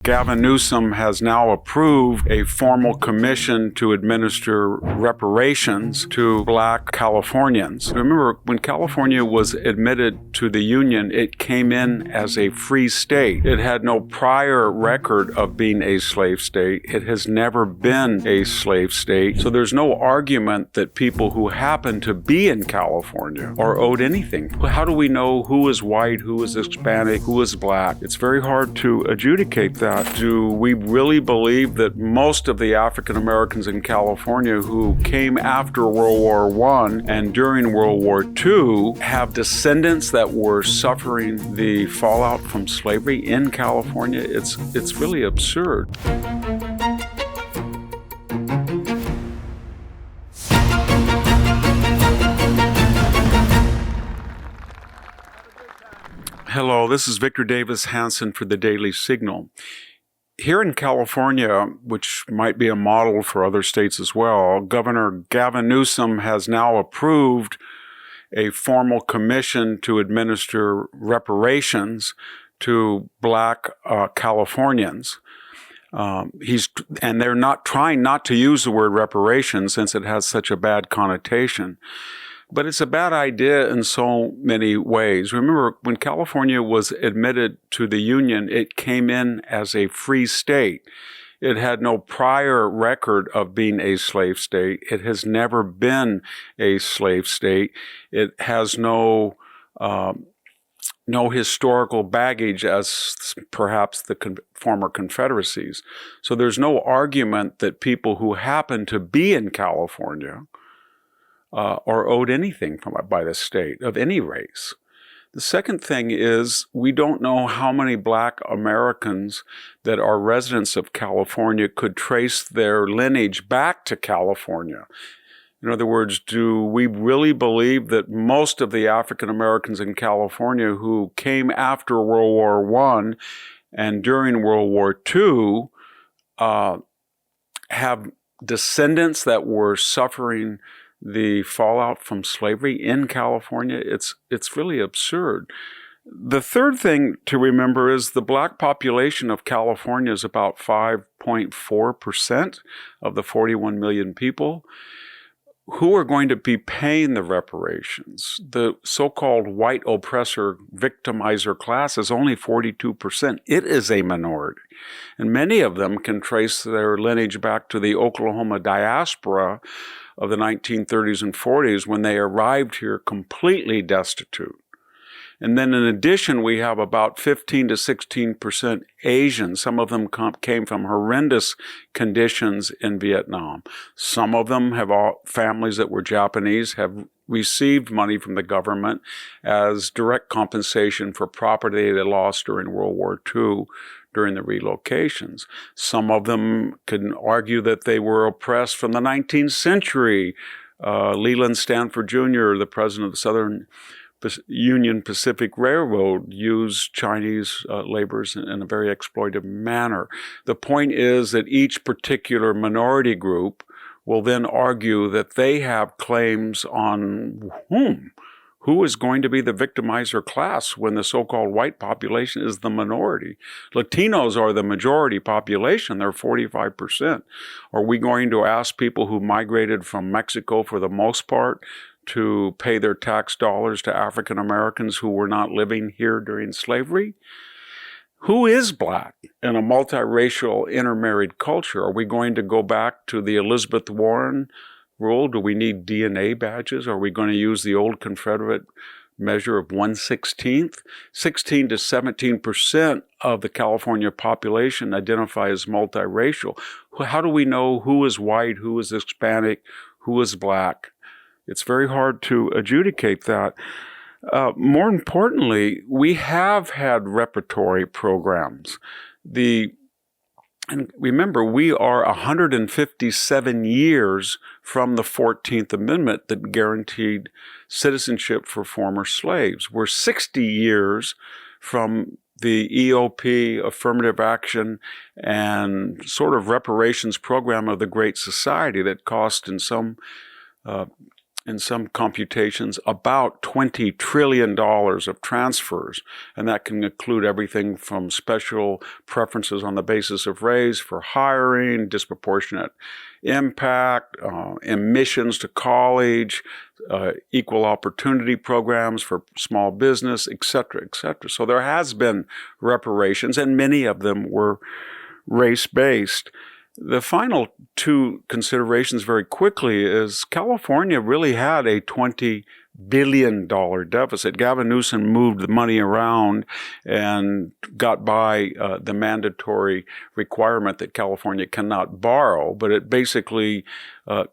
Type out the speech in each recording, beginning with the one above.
Gavin Newsom has now approved a formal commission to administer reparations to Black Californians. Remember, when California was admitted to the Union, it came in as a free state. It had no prior record of being a slave state. It has never been a slave state. So there's no argument that people who happen to be in California are owed anything. How do we know who is white, who is Hispanic, who is Black? It's very hard to adjudicate that. Do we really believe that most of the African Americans in California who came after World War I and during World War II have descendants that were suffering the fallout from slavery in California? It's really absurd. Hello, this is Victor Davis Hanson for the Daily Signal. Here in California, which might be a model for other states as well, Governor Gavin Newsom has now approved a formal commission to administer reparations to Black Californians. And they're not trying not to use the word reparations since it has such a bad connotation. But it's a bad idea in so many ways. Remember, when California was admitted to the Union, it came in as a free state. It had no prior record of being a slave state. It has never been a slave state. It has no historical baggage as perhaps the former Confederacies. So there's no argument that people who happen to be in California are owed anything by the state of any race. The second thing is we don't know how many Black Americans that are residents of California could trace their lineage back to California. In other words, do we really believe that most of the African Americans in California who came after World War I and during World War II have descendants that were suffering the fallout from slavery in California? It's really absurd. The third thing to remember is the Black population of California is about 5.4% of the 41 million people. Who are going to be paying the reparations? The so-called white oppressor victimizer class is only 42%. It is a minority. And many of them can trace their lineage back to the Oklahoma diaspora of the 1930s and 40s when they arrived here completely destitute. And then in addition, we have about 15 to 16% Asian. Some of them came from horrendous conditions in Vietnam. Some of them have families that were Japanese, have received money from the government as direct compensation for property they lost during World War II during the relocations. Some of them can argue that they were oppressed from the 19th century. Leland Stanford Jr., the president of the Southern Union Pacific Railroad, used Chinese laborers in a very exploitative manner. The point is that each particular minority group will then argue that they have claims on whom? Who is going to be the victimizer class when the so-called white population is the minority? Latinos are the majority population. They're 45%. Are we going to ask people who migrated from Mexico for the most part to pay their tax dollars to African Americans who were not living here during slavery? Who is Black in a multiracial intermarried culture? Are we going to go back to the Elizabeth Warren rule? Do we need DNA badges? Are we going to use the old Confederate measure of 1/16th? 16 to 17% of the California population identify as multiracial. How do we know who is white, who is Hispanic, who is Black? It's very hard to adjudicate that. More importantly, we have had reparatory programs. And remember, we are 157 years from the 14th Amendment that guaranteed citizenship for former slaves. We're 60 years from the EOP, affirmative action, and sort of reparations program of the Great Society that cost in some in some computations, about $20 trillion of transfers. And that can include everything from special preferences on the basis of race for hiring, disproportionate impact, admissions to college, equal opportunity programs for small business, et cetera, et cetera. So there has been reparations, and many of them were race-based. The final two considerations very quickly is California really had a $20 billion deficit. Gavin Newsom moved the money around and got by the mandatory requirement that California cannot borrow, but it basically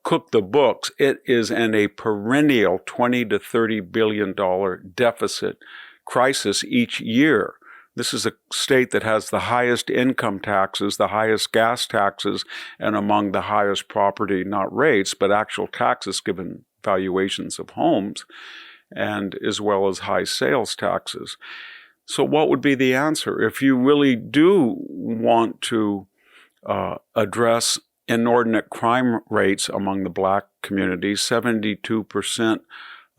cooked the books. It is in a perennial $20 to $30 billion deficit crisis each year. This is a state that has the highest income taxes, the highest gas taxes, and among the highest property, not rates, but actual taxes given valuations of homes, and as well as high sales taxes. So what would be the answer? If you really do want to address inordinate crime rates among the Black community, 72%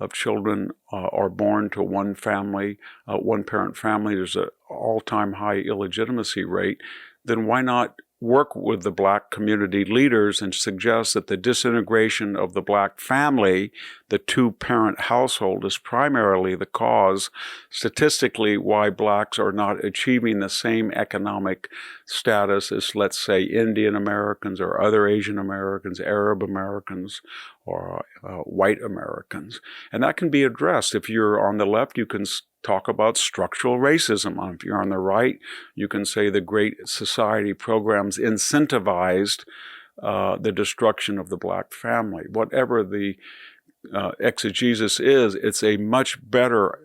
of children are born to one parent family. There's an all-time high illegitimacy rate. Then why not work with the Black community leaders and suggest that the disintegration of the Black family, the two-parent household, is primarily the cause, statistically, why Blacks are not achieving the same economic status as, let's say, Indian Americans or other Asian Americans, Arab Americans, or white Americans. And that can be addressed. If you're on the left, you can talk about structural racism. If you're on the right, you can say the Great Society programs incentivized the destruction of the Black family. Whatever the exegesis is, it's a much better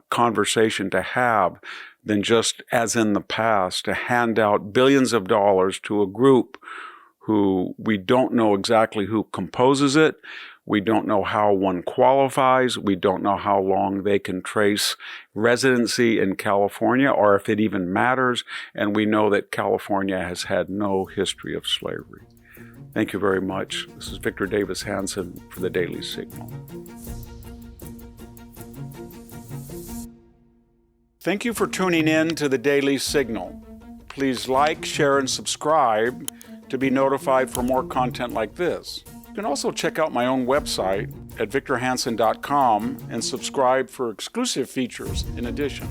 conversation to have than just, as in the past, to hand out billions of dollars to a group who we don't know exactly who composes it. We don't know how one qualifies. We don't know how long they can trace residency in California or if it even matters. And we know that California has had no history of slavery. Thank you very much. This is Victor Davis Hanson for the Daily Signal. Thank you for tuning in to the Daily Signal. Please like, share, and subscribe to be notified for more content like this. You can also check out my own website at victorhanson.com and subscribe for exclusive features in addition.